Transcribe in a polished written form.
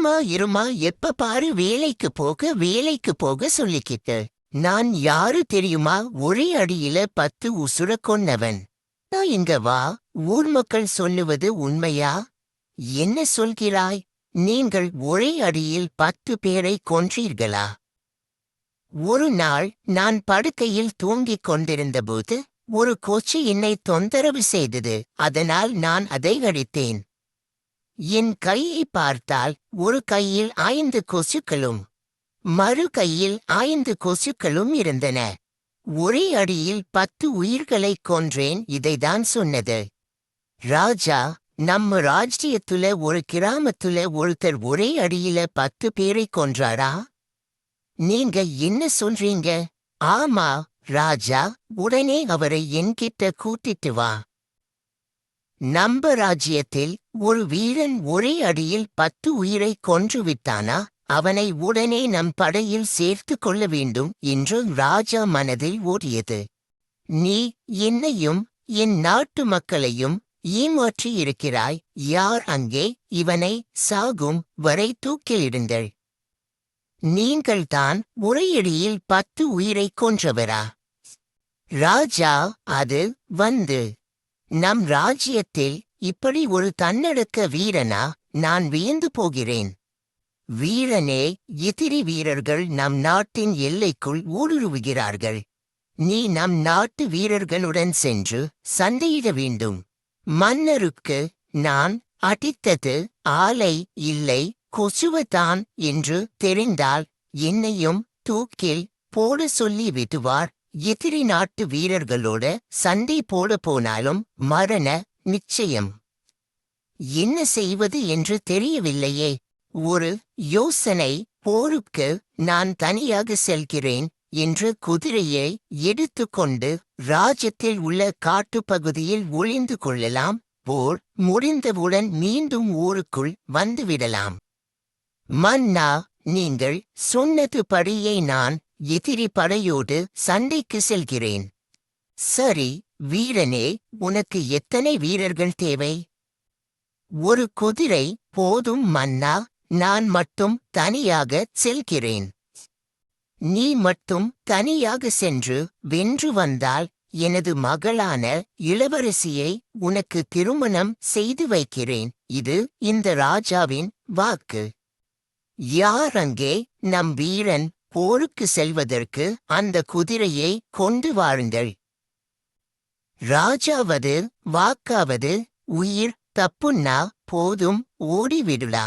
சும்மா இருமா, எப்ப பாரு வேலைக்கு போக சொல்லிக்கிட்டு. நான் யாரு தெரியுமா? ஒரே அடியில 10 உசுர கொன்னவன். நான் இங்க வா. ஊர் மக்கள் சொல்லுவது உண்மையா? என்ன சொல்கிறாய்? நீங்கள் ஒரே அடியில் 10 பேரை கொன்றீர்களா? ஒரு நாள் நான் படுக்கையில் தூங்கிக் கொண்டிருந்தபோது ஒரு கொச்சு என்னை தொந்தரவு செய்தது. அதனால் நான் அதை அடித்தேன். என் கையை பார்த்தால் ஒரு கையில் 5 கொசுக்களும் மறு கையில் 5 கொசுக்களும் இருந்தன. ஒரே அடியில் 10 உயிர்களைக் கொன்றேன். இதைதான் சொன்னது. ராஜா, நம்ம ராஜ்யத்துல ஒரு கிராமத்துல ஒருத்தர் ஒரே அடியில 10 பேரை கொன்றாரா? நீங்க என்ன சொல்றீங்க? ஆமா ராஜா, உடனே அவரை என்கிட்ட கூட்டிட்டு வா. நம்ம ராஜ்யத்தில் ஒரு வீரன் ஒரே அடியில் 10 உயிரை கொன்று விட்டானா? அவனை உடனே நம் படையில் சேர்த்து கொள்ள வேண்டும் என்று ராஜா மனதில் ஓடியது. நீ என்னையும் என் நாட்டு மக்களையும் ஏமாற்றி இருக்கிறாய். யார் அங்கே? இவனை சாகும் வரை தூக்கிலிடுங்கள். நீங்கள்தான் ஒரேயடியில் 10 உயிரை கொன்றவரா? ராஜா, அது வந்து நம் ராஜ்யத்தில் இப்படி ஒரு தன்னடக்க வீரனா? நான் வியந்து போகிறேன். வீரனே, எதிரி வீரர்கள் நம் நாட்டின் எல்லைக்குள் ஊடுருவுகிறார்கள். நீ நம் நாட்டு வீரர்களுடன் சென்று சண்டையிட வேண்டும். மன்னருக்கு நான் அடித்தது ஆளை இல்லை, கொசுவத்தான் என்று தெரிந்தால் என்னையும் தூக்கில் போட சொல்லி விடுவார். எதிரி நாட்டு வீரர்களோட சண்டை போட போனாலும் மரண நிச்சயம். என்ன செய்வது என்று தெரியவில்லையே. ஒரு யோசனை. போருக்கு நான் தனியாக செல்கிறேன் என்று குதிரையை எடுத்துக்கொண்டு ராஜ்யத்தில் உள்ள காட்டுப்பகுதியில் ஒளிந்து கொள்ளலாம். போர் முடிந்தவுடன் மீண்டும் ஊருக்குள் வந்துவிடலாம். மன்னா, நீங்கள் சொன்னதுபடியே நான் எதிரி படையோடு சண்டைக்கு செல்கிறேன். சரி வீரனே, உனக்கு எத்தனை வீரர்கள் தேவை? ஒரு குதிரை போதும் மன்னா. நான் மட்டும் தனியாக செல்கிறேன். நீ மட்டும் தனியாக சென்று வென்று வந்தால் எனது மகளான இளவரசியை உனக்கு திருமணம் செய்து வைக்கிறேன். இது இந்த ராஜாவின் வாக்கு. யார் அங்கே? நம் வீரன் போருக்கு செல்வதற்கு அந்த குதிரையை கொண்டு வாருங்கள். ராஜாவது வாக்காவது உயிர் தப்புன்னா போதும், ஓடிவிடுலா.